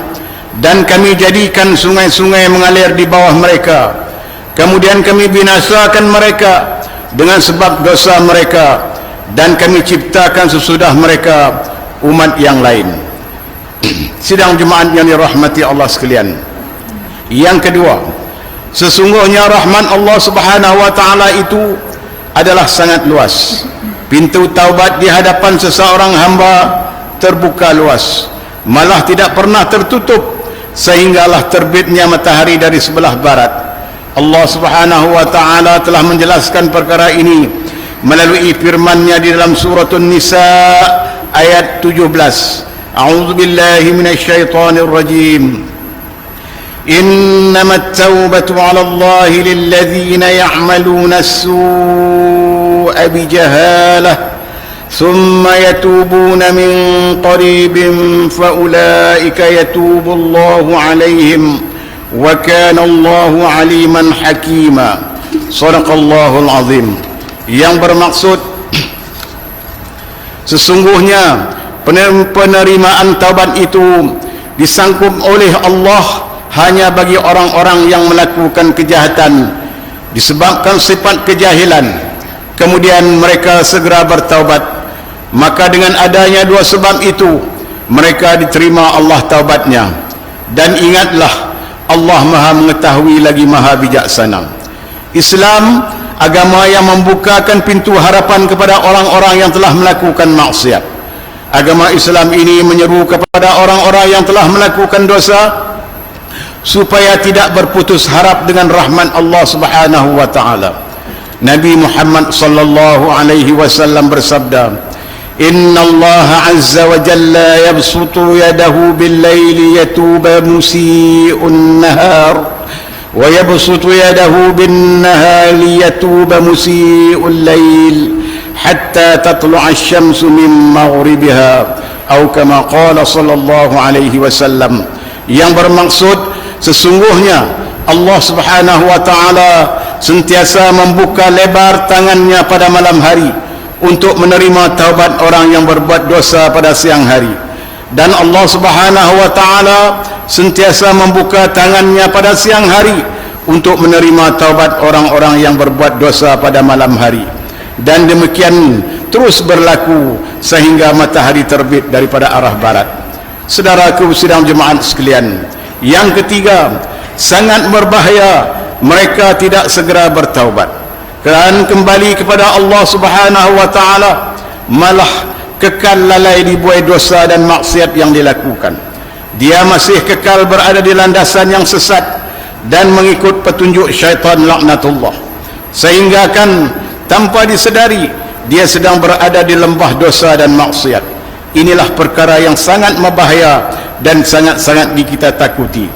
dan kami jadikan sungai-sungai mengalir di bawah mereka. Kemudian kami binasakan mereka dengan sebab dosa mereka, dan kami ciptakan sesudah mereka umat yang lain. Sidang Jumaat yang dirahmati Allah sekalian, yang kedua, sesungguhnya rahmat Allah Subhanahu wa taala itu adalah sangat luas. Pintu taubat di hadapan seseorang hamba terbuka luas, malah tidak pernah tertutup sehinggalah terbitnya matahari dari sebelah barat. Allah Subhanahu wa taala telah menjelaskan perkara ini melalui firman-Nya di dalam surah An-Nisa ayat 17. A'udzu billahi minasyaitonir rajim. Innamat taubatu 'ala Allahi lilladzina ya'maluna as-su'a bijahalah thumma yatubuna min qaribin fa ulaika yatubu Allahu 'alaihim wa kana Allahu aliman hakima. Shadaqallahul azim. Yang bermaksud sesungguhnya penerimaan taubat itu disangkup oleh Allah hanya bagi orang-orang yang melakukan kejahatan disebabkan sifat kejahilan, kemudian mereka segera bertaubat, maka dengan adanya dua sebab itu mereka diterima Allah taubatnya. Dan ingatlah, Allah Maha mengetahui lagi Maha bijaksana. Islam agama yang membukakan pintu harapan kepada orang-orang yang telah melakukan maksiat. Agama Islam ini menyeru kepada orang-orang yang telah melakukan dosa supaya tidak berputus harap dengan rahmat Allah Subhanahu wa taala. Nabi Muhammad sallallahu alaihi wasallam bersabda, "Inna Allah azza wa jalla yabsutu yadahu bil-laili yatuba musii'un nahar wa yabsutu yadahu bin-nahari yatuba musii'ul lail hatta tatlu'a asy-syamsu min maghribiha." Atau kama qala sallallahu alaihi wasallam, yang bermaksud sesungguhnya Allah Subhanahu wa taala sentiasa membuka lebar tangannya pada malam hari untuk menerima taubat orang yang berbuat dosa pada siang hari, dan Allah Subhanahu wa taala sentiasa membuka tangannya pada siang hari untuk menerima taubat orang-orang yang berbuat dosa pada malam hari. Dan demikian terus berlaku sehingga matahari terbit daripada arah barat. Saudaraku sidang jemaat sekalian, yang ketiga, sangat berbahaya mereka tidak segera bertaubat dan kembali kepada Allah Subhanahu wa taala, malah kekal lalai di buai dosa dan maksiat yang dilakukan. Dia masih kekal berada di landasan yang sesat dan mengikut petunjuk syaitan laknatullah, sehingga kan tanpa disedari dia sedang berada di lembah dosa dan maksiat. Inilah perkara yang sangat membahaya dan sangat-sangat kita takuti.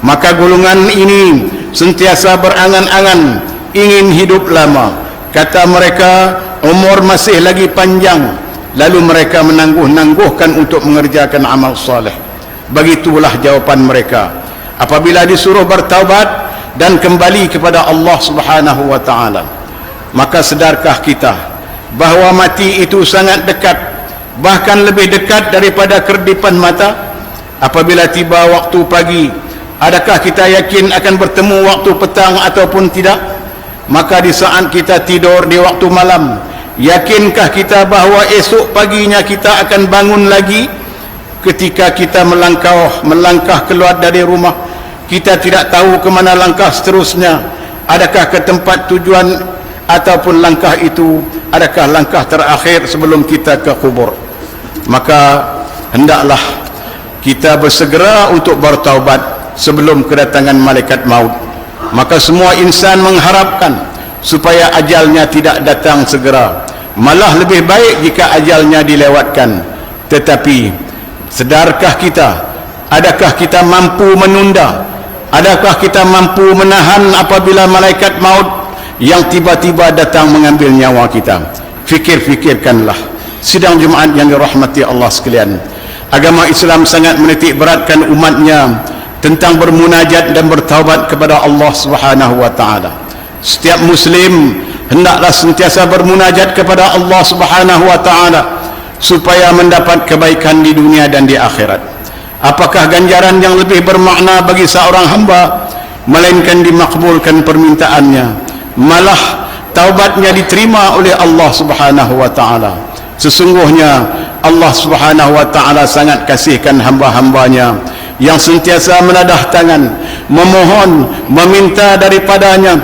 Maka golongan ini sentiasa berangan-angan ingin hidup lama. Kata mereka, umur masih lagi panjang, lalu mereka menangguh-nangguhkan untuk mengerjakan amal saleh. Begitulah jawapan mereka apabila disuruh bertaubat dan kembali kepada Allah Subhanahu wa taala. Maka sedarkah kita bahawa mati itu sangat dekat, bahkan lebih dekat daripada kerdipan mata? Apabila tiba waktu pagi, adakah kita yakin akan bertemu waktu petang ataupun tidak? Maka di saat kita tidur di waktu malam, yakinkah kita bahawa esok paginya kita akan bangun lagi? Ketika kita melangkah keluar dari rumah, kita tidak tahu ke mana langkah seterusnya. Adakah ke tempat tujuan ataupun langkah itu adakah langkah terakhir sebelum kita ke kubur? Maka hendaklah kita bersegera untuk bertaubat sebelum kedatangan malaikat maut. Maka semua insan mengharapkan supaya ajalnya tidak datang segera, malah lebih baik jika ajalnya dilewatkan. Tetapi sedarkah kita, adakah kita mampu menunda? Adakah kita mampu menahan apabila malaikat maut yang tiba-tiba datang mengambil nyawa kita? Fikir-fikirkanlah sidang jemaat yang dirahmati Allah sekalian. Agama Islam sangat menitik beratkan umatnya tentang bermunajat dan bertaubat kepada Allah Subhanahu wa taala. Setiap muslim hendaklah sentiasa bermunajat kepada Allah Subhanahu wa taala supaya mendapat kebaikan di dunia dan di akhirat. Apakah ganjaran yang lebih bermakna bagi seorang hamba melainkan dimakbulkan permintaannya, malah taubatnya diterima oleh Allah Subhanahu wa taala. Sesungguhnya Allah Subhanahu wa taala sangat kasihkan hamba-hambanya yang sentiasa menadah tangan, memohon, meminta daripadanya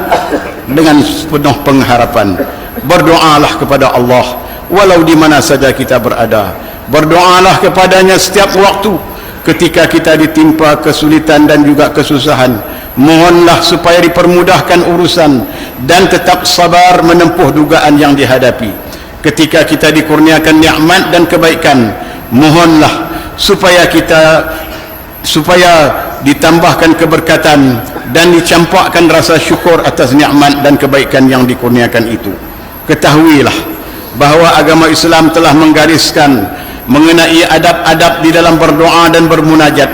dengan penuh pengharapan. Berdoalah kepada Allah walau di mana saja kita berada. Berdoalah kepadanya setiap waktu ketika kita ditimpa kesulitan dan juga kesusahan. Mohonlah supaya dipermudahkan urusan dan tetap sabar menempuh dugaan yang dihadapi. Ketika kita dikurniakan nikmat dan kebaikan, mohonlah supaya ditambahkan keberkatan dan dicampakkan rasa syukur atas nikmat dan kebaikan yang dikurniakan itu. Ketahuilah bahawa agama Islam telah menggariskan mengenai adab-adab di dalam berdoa dan bermunajat.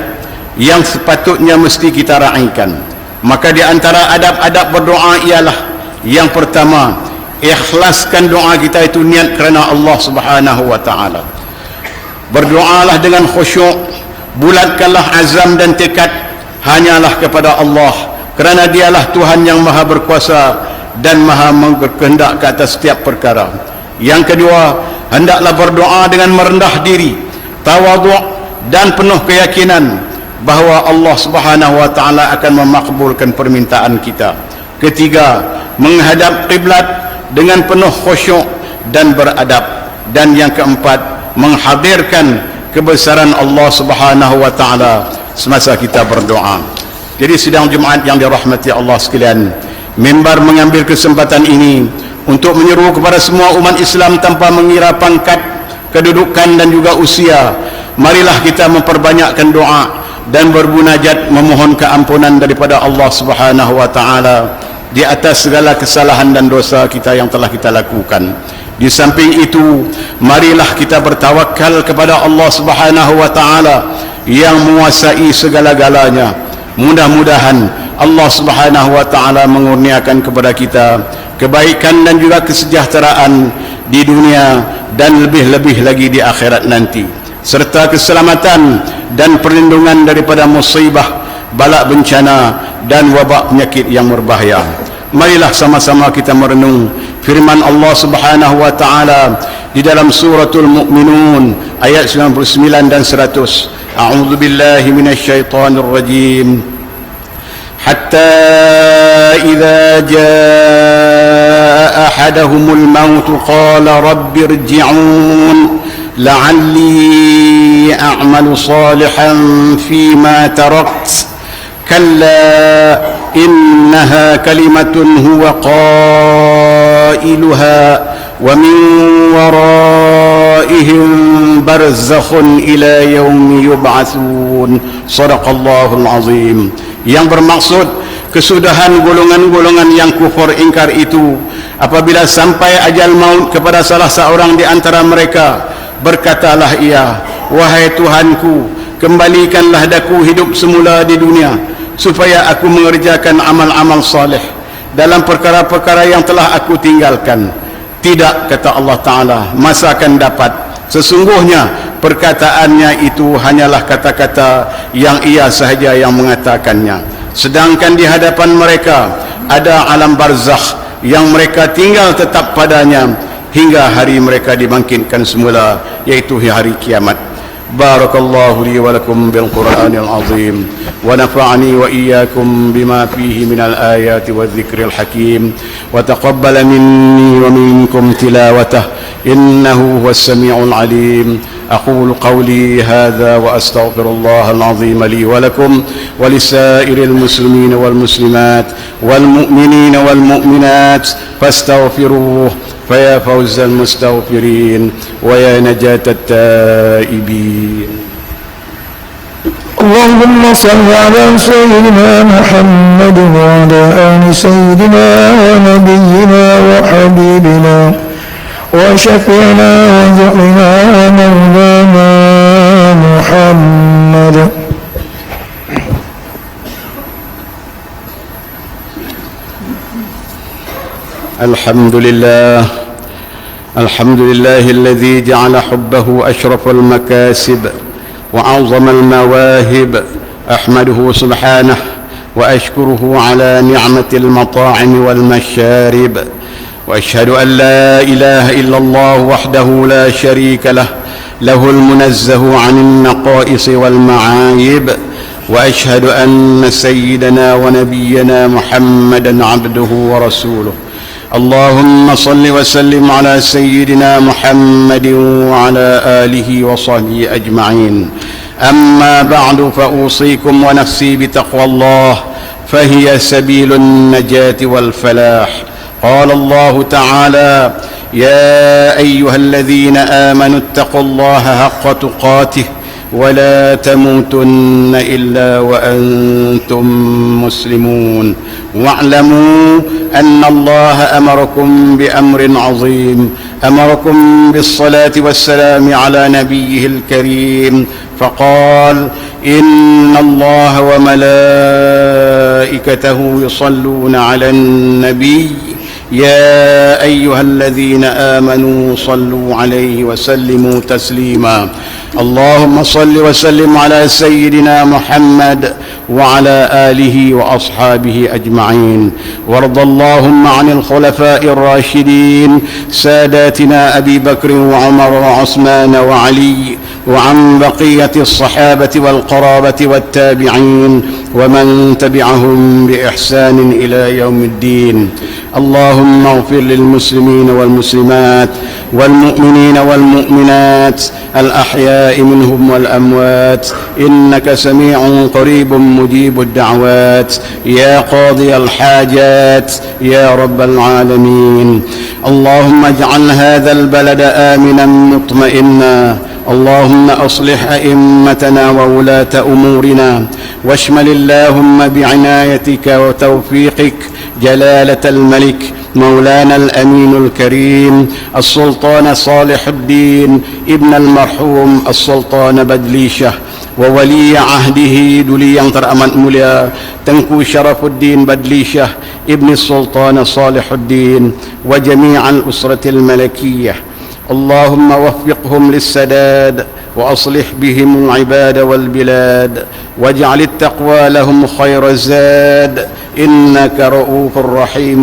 yang sepatutnya mesti kita raikan. Maka di antara adab-adab berdoa ialah yang pertama, ikhlaskan doa kita itu niat kerana Allah Subhanahu wa taala. Berdoalah dengan khusyuk, bulatkanlah azam dan tekad hanyalah kepada Allah, kerana dialah Tuhan yang maha berkuasa dan maha berkehendak ke atas setiap perkara. Yang kedua, hendaklah berdoa dengan merendah diri, tawadhu' dan penuh keyakinan bahawa Allah Subhanahu wa taala akan memakbulkan permintaan kita. Ketiga, menghadap kiblat dengan penuh khusyuk dan beradab. Dan yang keempat, menghadirkan kebesaran Allah Subhanahu wa taala semasa kita berdoa. Jadi sidang Jumaat yang dirahmati Allah sekalian, mimbar mengambil kesempatan ini untuk menyeru kepada semua umat Islam tanpa mengira pangkat, kedudukan dan juga usia. Marilah kita memperbanyakkan doa dan bermunajat memohon keampunan daripada Allah Subhanahu wa taala di atas segala kesalahan dan dosa kita yang telah kita lakukan. Di samping itu, marilah kita bertawakal kepada Allah Subhanahu wa taala yang menguasai segala-galanya. Mudah-mudahan Allah Subhanahu wa taala mengurniakan kepada kita kebaikan dan juga kesejahteraan di dunia dan lebih-lebih lagi di akhirat nanti, serta keselamatan dan perlindungan daripada musibah, bala bencana dan wabak penyakit yang berbahaya. Marilah sama-sama kita merenung firman Allah Subhanahu wa taala di dalam suratul Mu'minun ayat 99 dan 100. A'udzu billahi minasyaitonir rajim. Hatta idza jaa ahaduhumul maut qala rabbirji'un la'alli a'malu salihan fima tarakt kalla innaha kalimatun huwa qailuha wa min waraihim barzakhun ila yaumi yub'atsun. Shadaqallahul azim. Yang bermaksud kesudahan golongan-golongan yang kufur ingkar itu apabila sampai ajal maut kepada salah seorang di antara mereka, berkatalah ia, wahai Tuhanku, kembalikanlah daku hidup semula di dunia supaya aku mengerjakan amal-amal saleh dalam perkara-perkara yang telah aku tinggalkan. Tidak, kata Allah Ta'ala, masa akan dapat. Sesungguhnya perkataannya itu hanyalah kata-kata yang ia sahaja yang mengatakannya. Sedangkan di hadapan mereka ada alam barzakh yang mereka tinggal tetap padanya hingga hari mereka dibangkitkan semula, yaitu hari kiamat. Barakallahu li wa lakum bil Qur'anil azim wa nafa'ani wa iyyakum bima fihi minal ayati wadh-dhikril hakim wa taqabbala minni wa minkum tilawatah innahu huwas samiul alim. أقول قولي هذا وأستغفر الله العظيم لي ولكم ولسائر المسلمين والمسلمات والمؤمنين والمؤمنات فاستغفروه فيا فوز المستغفرين ويا نجاة التائبين. اللهم صل على سيدنا محمد وعلى آل سيدنا ونبينا وحبيبنا وشفيعنا وزعنا مولانا محمد. الحمد لله الذي جعل حبه أشرف المكاسب وأعظم المواهب. أحمده سبحانه وأشكره على نعمة المطاعم والمشارب، وأشهد أن لا إله إلا الله وحده لا شريك له، له المنزه عن النقائص والمعايب. وأشهد أن سيدنا ونبينا محمدا عبده ورسوله. اللهم صل وسلم على سيدنا محمد وعلى آله وصحبه أجمعين. أما بعد، فأوصيكم ونفسي بتقوى الله، فهي سبيل النجاة والفلاح. قال الله تعالى: يا أيها الذين آمنوا اتقوا الله حق تقاته ولا تموتن إلا وأنتم مسلمون، واعلموا أن الله أمركم بأمر عظيم، أمركم بالصلاة والسلام على نبيه الكريم، فقال: إن الله وملائكته يصلون على النبي يا أيها الذين آمنوا صلوا عليه وسلموا تسليما اللهم صل وسلم على سيدنا محمد وعلى آله وأصحابه أجمعين وارض اللهم عن الخلفاء الراشدين ساداتنا أبي بكر وعمر وعثمان وعلي وعن بقية الصحابة والقرابة والتابعين ومن تبعهم بإحسان إلى يوم الدين اللهم اغفر للمسلمين والمسلمات والمؤمنين والمؤمنات الأحياء منهم والأموات إنك سميع قريب مجيب الدعوات يا قاضي الحاجات يا رب العالمين اللهم اجعل هذا البلد آمنا مطمئنا اللهم أصلح أئمتنا وولاة أمورنا واشمل اللهم بعنايتك وتوفيقك جلالة الملك مولانا الأمين الكريم السلطان صالح الدين ابن المرحوم السلطان بدليشه وولي عهده دليا ترأمن مليا تنكو شرف الدين بدليشه ابن السلطان صالح الدين وجميع الأسرة الملكية اللهم وفقهم للسداد وأصلح بهم العباد والبلاد واجعل التقوى لهم خير الزاد إنك رؤوف رحيم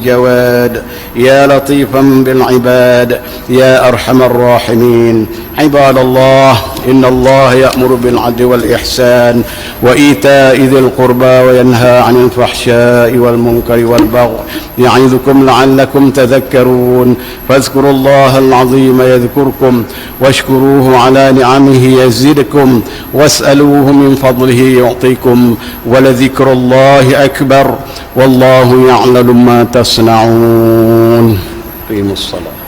جواد يا لطيفا بالعباد يا أرحم الراحمين عباد الله إن الله يأمر بالعدل والإحسان وإيتاء ذي القربى وينهى عن الفحشاء والمنكر والبغي يعظكم لعلكم تذكرون فاذكروا الله العظيم يذكركم واشكروه على نعمه يزدكم واسألوه من فضله يعطيكم ولذكر الله أكبر والله يعلم ما تصنعون قيموا الصلاة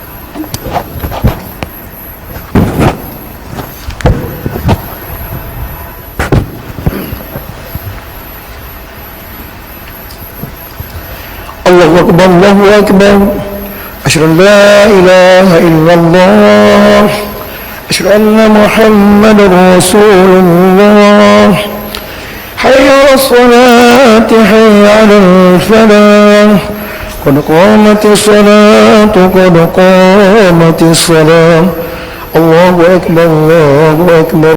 الله أكبر الله أكبر أشهد أن لا إله إلا الله أشهد أن محمدا رسول الله حي على الصلاة حي على الفلاح قد قامت الصلاة قد قامت الصلاة الله أكبر الله أكبر